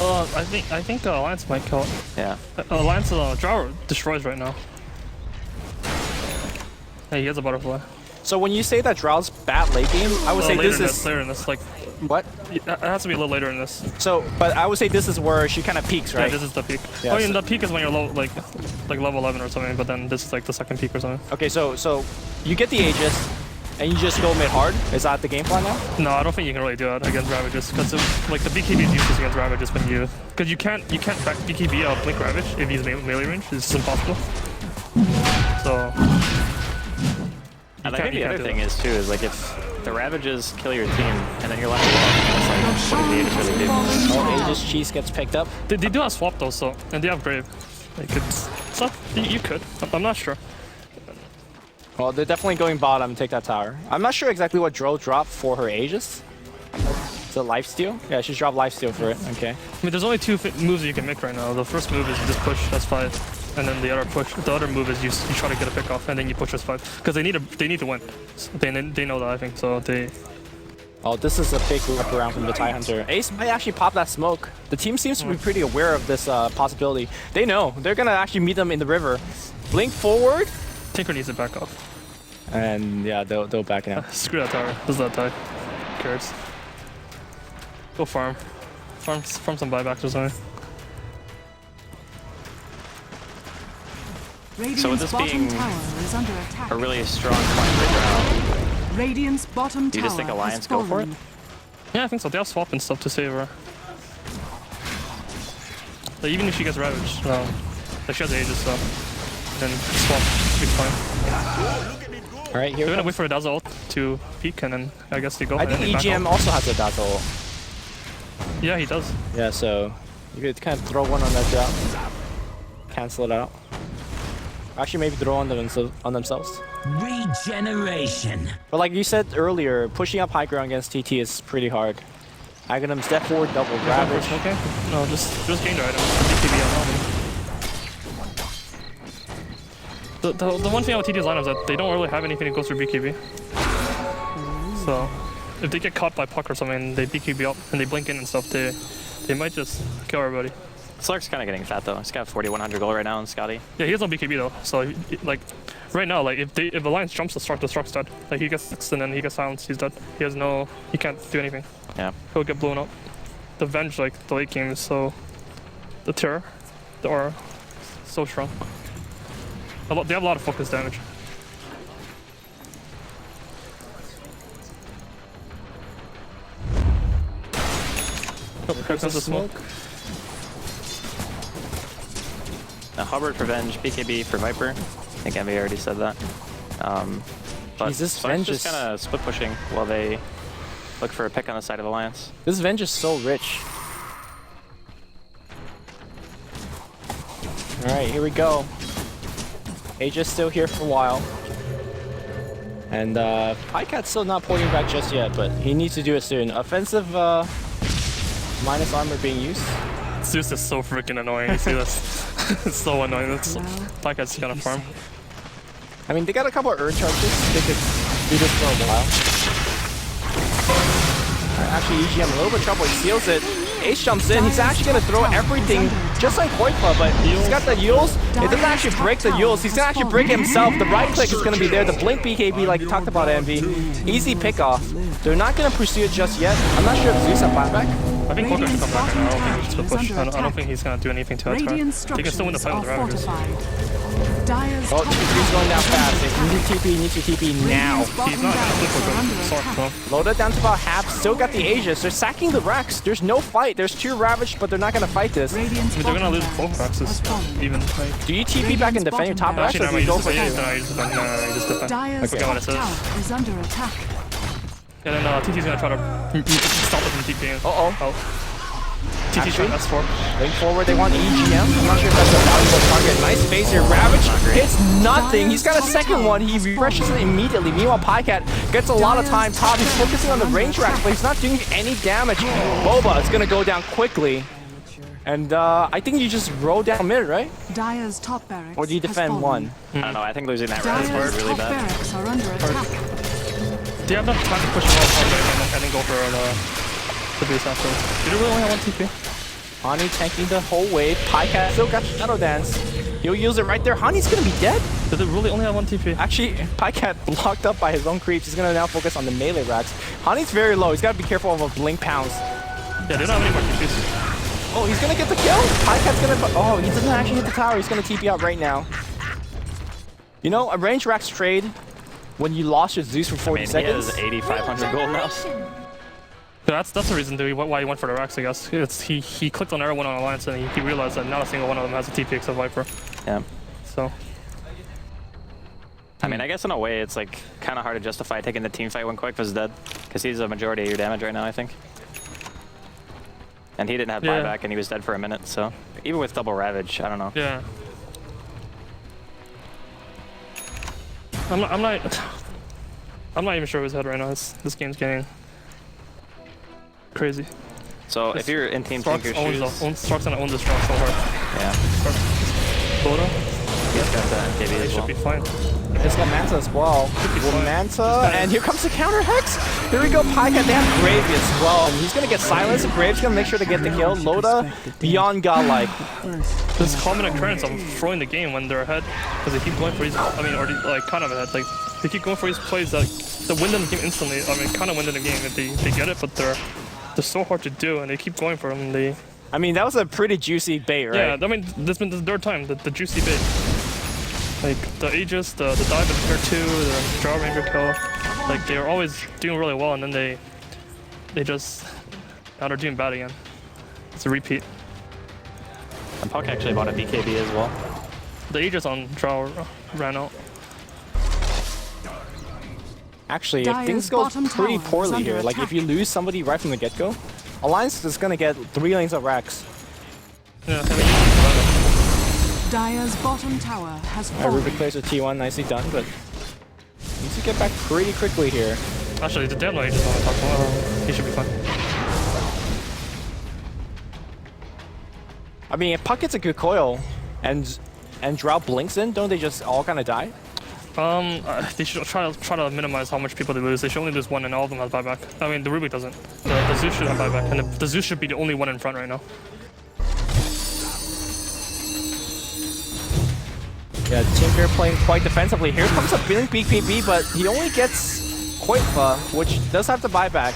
I think Alliance might kill it. Yeah. Alliance Drow destroys right now. Hey, he has a butterfly. So when you say that Drow's bad late game, I would say later this in is later in this. Like, what? it has to be a little later in this. So, but I would say this is where she kind of peaks, Yeah, right? this is the peak. Yeah, I mean, so- the peak is when you're low, like level 11 or something. But then this is like the second peak or something. Okay, so you get the Aegis, and you just go mid hard. Is that the game plan now? No, I don't think you can really do that against Ravages because like the BKB is useless against Ravages when you because you can't back BKB out Blink Ravage if he's melee range. It's just impossible. So. And I think the other thing is too is like if the Ravages kill your team and then you're left alone, it's like what do the Aegis really do? Oh, Aegis cheese gets picked up. They do have swap though, so and they have Grave. Like it's not, you could. I'm not sure. Well, they're definitely going bottom. Take that tower. I'm not sure exactly what Dro dropped for her Aegis. Is it lifesteal? Yeah, she dropped lifesteal for it. Okay. I mean, there's only two moves you can make right now. The first move is you just push S5. and then the other move is you try to get a pick off, and then you push this 5 because they need to win. So they know that, I think, so they. Oh, this is a big wraparound from the TIE Hunter. Ace might actually pop that smoke. The team seems to be pretty aware of this possibility. They know. They're going to actually meet them in the river. Blink forward. Tinker needs to back off. And yeah, they'll back now. Screw that tower. This is that tie. Who cares? Go farm. Farm some buybacks or something. So with this being is under attack. a really strong point right now, Radiant's bottom do you just think tower Alliance has go for it? fallen. Yeah, I think so. They have swap and stuff to save her. Like, even if she gets ravaged, like she has Aegis, so then swap big fine. All right, here They're gonna wait for a Dazzle ult to peek, and then I guess they go. I think EGM also has a Dazzle. Yeah, he does. Yeah, so you could kind of throw one on that drop, cancel it out. Actually, maybe throw on themselves. Regeneration. But like you said earlier, pushing up high ground against TT is pretty hard. Aghanim step forward, double ravage. Okay. No, just gain their items. BKB on the one thing about TT's lineup is that they don't really have anything that goes through BKB. So if they get caught by puck or something, they BKB up and they blink in and stuff, they might just kill everybody. Slark's kind of getting fat though. He's got 4,100 gold right now on Scotty. Yeah, he has no BKB though. So like right now, like if Alliance jumps the Stark's dead. Like he gets 6 and then he gets silenced, he's dead. He can't do anything. Yeah. He'll get blown up. The Venge, like the late game is so, the Terror, the Aura, so strong. They have a lot of focus damage. Oh, here comes the smoke. Now Hubbard for Venge, BKB for Viper. I think Envy already said that. But Jesus, Slark's Venge just is- kind of split pushing while they look for a pick on the side of Alliance. This Venge is so rich. All right, here we go. Aegis still here for a while. And Pycat's still not porting back just yet, but he needs to do it soon. Offensive minus armor being used. Zeus is so freaking annoying, you see this? It's so annoying. Pycat's gonna farm. I mean, they got a couple of urn charges. They could do this for a while. Actually, EGM a little bit of trouble. He seals it. Ace jumps in. He's actually going to throw everything just like Koi Club, but he's got the Yules. It doesn't actually break the Yules. He's going to actually break it himself. The right click is going to be there. The blink BKB, like you talked about, Envy. Easy pick off. They're not going to pursue it just yet. I'm not sure if Zeus have flyback. I think Korka should come back and I don't think he should push. I don't think he's gonna do anything to attack. He can still win the fight with the Ravagers. Oh, he's going down fast. He needs to TP now. He's not gonna flip for good. Loaded down to about half. Still got the Aegis. They're sacking the Rex. There's no fight. There's 2 Ravaged, but they're not gonna fight this. I mean, they're gonna lose both Rexes. Even like. Do you TP back and defend your top Rex, or do you go for 2? No, you just defend. I forgot what it says. Is under attack. And then TT's gonna try to stop it from TPing. TT's trying S4. Link forward, they want EGM. I'm not sure if that's a valuable target. Nice phase here. Ravage hits nothing. He's got a second one. He refreshes it immediately. Meanwhile, Pycat gets a lot of time top. He's focusing on the range racks, but he's not doing any damage. Boba is going to go down quickly. And I think you just roll down mid, right? Dire's top barracks Or do you defend one? I don't know. I think losing that round is Dire's really top bad. barracks are under attack. Do you have enough time to push him off and then go for the boost after? Did it really only have 1 TP? Hani tanking the whole wave. Pycat still got Shadow Dance. He'll use it right there. Hani's gonna be dead. Did it really only have 1 TP? Actually, Pycat blocked up by his own creeps. He's gonna now focus on the melee racks. Hani's very low. He's gotta be careful of a blink pounce. Yeah, they don't have any more TPs. Oh, he's gonna get the kill. Pycat's gonna. Oh, he doesn't actually hit the tower. He's gonna TP out right now. You know, a range racks trade when you lost your Zeus for 40 seconds. He has 8,500 gold now. Yeah, that's the reason why he went for the racks, I guess. He clicked on everyone on Alliance and he realized that not a single one of them has a TP except Viper. Yeah. So. I mean, I guess in a way it's like kind of hard to justify taking the team fight when Quick was dead, because he's a majority of your damage right now, I think. And he didn't have buyback and he was dead for a minute, so even with double Ravage, I don't know. Yeah. I'm not even sure who's ahead right now. This game's getting crazy. So if you're in Team Stark's Tinker's shoes... Stark's gonna own this round so hard. Yeah. Dota. He's got the MKB They as should well. be fine. He's got Manta as well. fine. Manta, and here comes the counter Hex. Here we go, Pycat. They have Gravy as well. And he's gonna get silenced. Grave's gonna make sure to get the kill. Loda, beyond godlike. This is common occurrence of throwing the game when they're ahead, because they keep going for these. I mean, or like kind of ahead. Like they keep going for these plays that the win them the game instantly. I mean, kind of win them the game if they get it, but they're so hard to do, and they keep going for them. They. I mean, that was a pretty juicy bait, right? Yeah, I mean, this has been the third time the juicy bait. Like the Aegis, the dive in tier 2, the Draw Ranger kill, like they're always doing really well, and then they just now they're doing bad again. It's a repeat. And Puck actually bought a BKB as well. The Aegis on Draw ran out. Actually, if Dire's things go bottom pretty tower is poorly under here, like if attack. you lose somebody right from the get-go, Alliance is gonna get 3 lanes of Rex. Yeah, I think Dire's bottom tower has Ruby fallen. clears a T1, nicely done, but needs to get back pretty quickly here. actually, the damn no Aegis on the top one. He should be fine. I mean, if Puck gets a good coil and Drought blinks in, don't they just all kind of die? They should try to minimize how much people they lose. They should only lose one, and all of them have buyback. I mean, the Rubik doesn't. The Zeus should have buyback, and the Zeus should be the only one in front right now. Yeah, Team here playing quite defensively. Here comes a Blink BKB, but he only gets Koifa, which does have the buyback.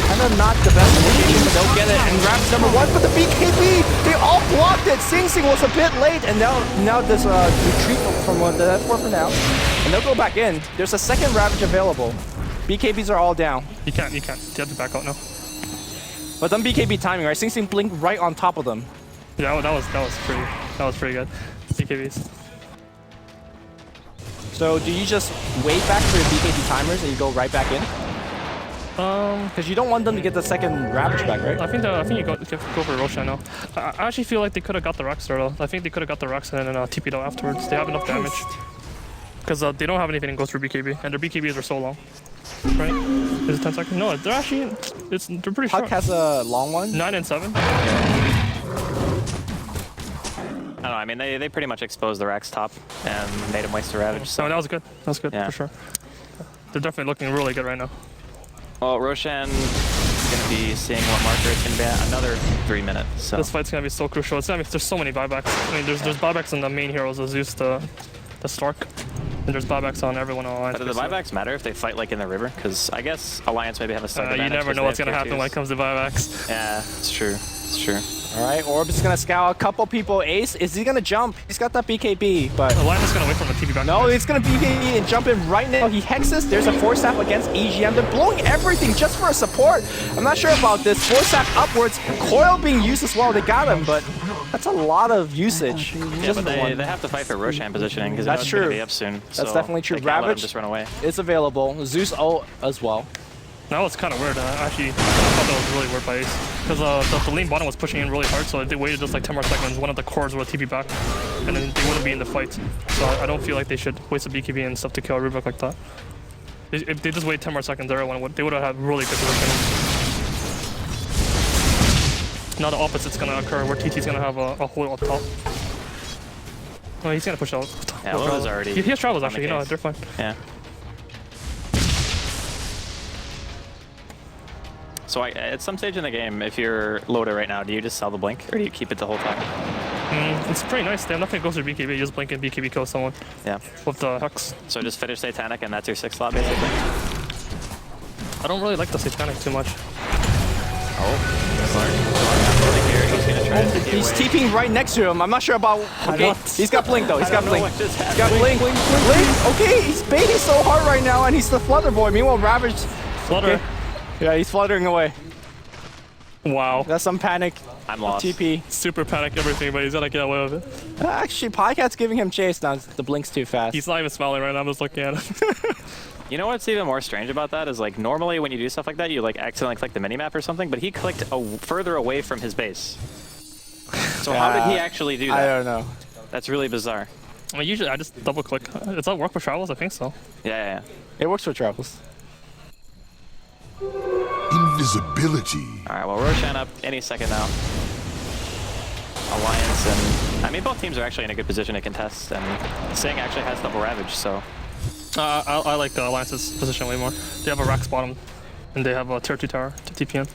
Kind of not the best initiation, but they'll get it. And Raps number 1, but the BKB, they all blocked it. Sing Sing was a bit late, and now this retreat from the F4 for now. And they'll go back in. There's a second Ravage available. BKBs are all down. You can't. You have to back out now. But then BKB timing, right? Sing Sing blinked right on top of them. Yeah, that was pretty good. BKBs. So do you just wait back for your BKB timers and you go right back in? Because you don't want them to get the second Ravage back, right? I think you go for Roshan now. I actually feel like they could have got the Rex there though. I think they could have got the Rex and then TP'd out afterwards. They have enough damage. Because they don't have anything to go through BKB, and their BKBs are so long. Right? Is it 10 seconds? No, they're actually, they're pretty Puck short. has a long one. 9 and 7. I don't know, I mean, they pretty much exposed the Rex top and made him waste a Ravage. So So, that was good. That was good Yeah. for sure. They're definitely looking really good right now. well, Roshan is going to be seeing what marker it's going to be at. Another 3 minutes. So, This fight's gonna be so crucial. It's gonna be, there's so many buybacks. I mean, there's buybacks on the main heroes, the Zeus, the Stark, and there's buybacks on everyone on Alliance. but do the basically. buybacks matter if they fight like in the river? Because I guess Alliance maybe have a start You advantage never 'cause know they what's have gonna tier happen when it 2s. comes to buybacks. Yeah, it's true. It's true. All right, Orb is gonna scout a couple people. Ace, is he gonna jump? He's got that BKB, but Alliance is gonna wait for him to TP back. no, he's gonna BKB and jump in right now. He hexes. There's a force staff against EGM. They're blowing everything just for a support. I'm not sure about this. Force staff upwards. Coil being used as well. They got him, but that's a lot of usage. Yeah, Just but the they one. have to fight for Roshan positioning because That's it's going true. to be up soon. That's definitely true. They can't let him Ravage just run away. is available. Zeus ult as well. That was kind of weird. Actually, I thought that was really weird by Ace. Because the lane bottom was pushing in really hard, so if they waited just like 10 more seconds, one of the cores would TP back, and then they wouldn't be in the fight. So I don't feel like they should waste a BKB and stuff to kill a Rubik like that. If they just wait 10 more seconds, they would have had really good positioning. Now the opposite's gonna occur, where TT's gonna have a hole up top. Oh, he's gonna push out. Yeah, Loda's already He has travels on actually, the you know, case. they're fine. Yeah. So at some stage in the game, if you're Loda right now, do you just sell the blink or do you keep it the whole time? It's pretty nice. They have nothing to go through BKB. You just blink and BKB kill someone Yeah. with the Hex. So just finish Satanic and that's your 6th slot basically? I don't really like the Satanic too much. He's going to try to take it He's away. TPing right next to him. I'm not sure about. Okay, What? he's got blink though. He's got I don't know blink. what just He's got happened. blink. Okay, he's baiting so hard right now, and he's the Flutter Boy. Meanwhile, Ravage. Flutter. Okay. Yeah, he's fluttering away. Wow. That's some panic. I'm lost. TP. Super panic everything, but he's gonna get away with it. Actually, Pycat's giving him chase now. The blink's too fast. He's not even smiling right now. I'm just looking at him. You know what's even more strange about that is like normally when you do stuff like that, you like accidentally click the minimap or something, but he clicked further away from his base. So how did he actually do I that? don't know. That's really bizarre. Well, usually I just double click. Does that work for travels? I think so. Yeah. It works for travels. Invisibility. All right, well, Roshan up any second now. Alliance and I mean both teams are actually in a good position to contest, and Sing actually has double ravage, so I like Alliance's position way more. They have a Rax bottom, and they have a tier 2 tower to TPN.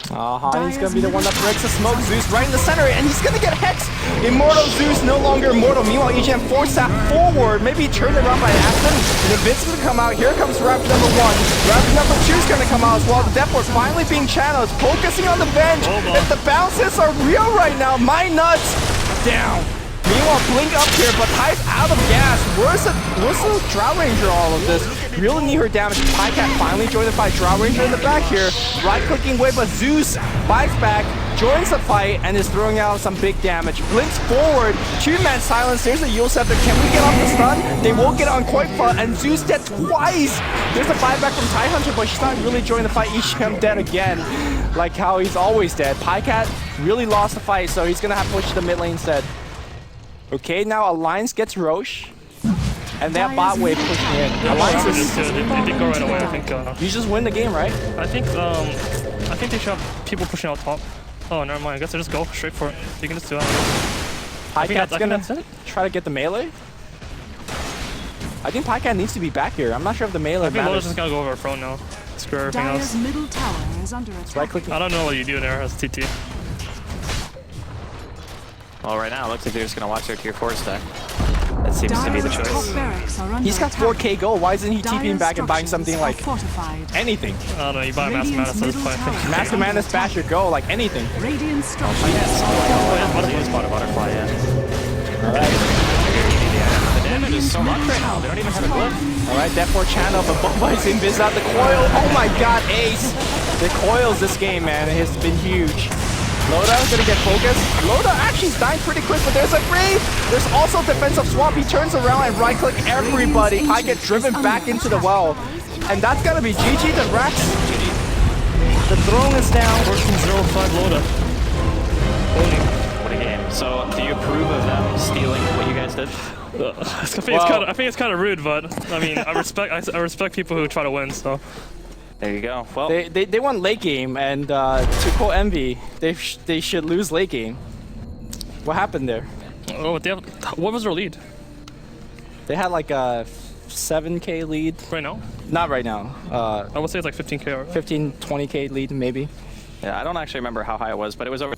He's gonna be the one that breaks the smoke. Zeus right in the center, and he's gonna get hexed. Immortal Zeus no longer immortal. Meanwhile, EGM forced that forward. Maybe he turned it around by accident. And the Vince is gonna come out. Here comes Raptor number 1. Raptor number 2 is gonna come out as well. The Death Ward finally being channeled, focusing on the bench. If the bounces are real right now, my nuts down. Meanwhile, Blink up here, but Ty's out of gas. Where's the Drow Ranger all of this? Really need her damage. Pycat finally joined the fight. Drow Ranger in the back here. Right-clicking away, but Zeus bikes back, joins the fight, and is throwing out some big damage. Blinks forward. 2-man silence. There's a Yule Scepter. Can we get off the stun? They won't get on quite far, and Zeus dead twice. There's a buyback from Ty Hunter, but she's not really joining the fight. EGM dead again, like how he's always dead. Pycat really lost the fight, so he's gonna have to push to the mid lane instead. Okay, now Alliance gets Roche, and they have bot wave pushing in. Alliance is... They did go right away, I think. You just win the game, right? I think they should have people pushing out top. Oh, never mind. I guess they just go straight for it. You can just do that. Pycat's gonna try to get the melee. I think Pycat needs to be back here. I'm not sure if the melee I think matters. Loda's just gonna go over front now. Screw everything else. Dire's middle tower is under attack. Right-clicking. I don't know what you do there as TT. well right now it looks like they're just gonna watch their tier 4 stack. That seems to be the Dire's top choice. barracks are under He's got attack. 4k gold. Why isn't he TPing Dire's back and buying something like fortified. anything? I don't know, you buy Master Radiant's Mana, so it's middle fine. tower. Master Manus bash your go, like anything. Radiant structures Oh yeah, spot a butterfly, yeah. Alright. The damage is so much right now, they don't even have a glyph. Alright, Death Ward channel, but Boba's in biz out the coil. Oh my god, Ace! The coils this game, man, it has been huge. Loda gonna get focused. Loda actually is dying pretty quick, but there's a grave. There's also defensive swap. He turns around and right click everybody. I get driven back into the well. And that's gonna be GG to Rex. The throne is down. 14-0-5 Loda. What a game. So, do you approve of them stealing what you guys did? I think it's kind of rude, but I mean, I respect people who try to win. So There you go. Well, They won late game, and to quote Envy, they should lose late game. What happened there? oh, what was their lead They had like a 7k lead. right now? Not right now. I would say it's like 15k. Or 15, 20k lead maybe. yeah, I don't actually remember how high it was, but it was over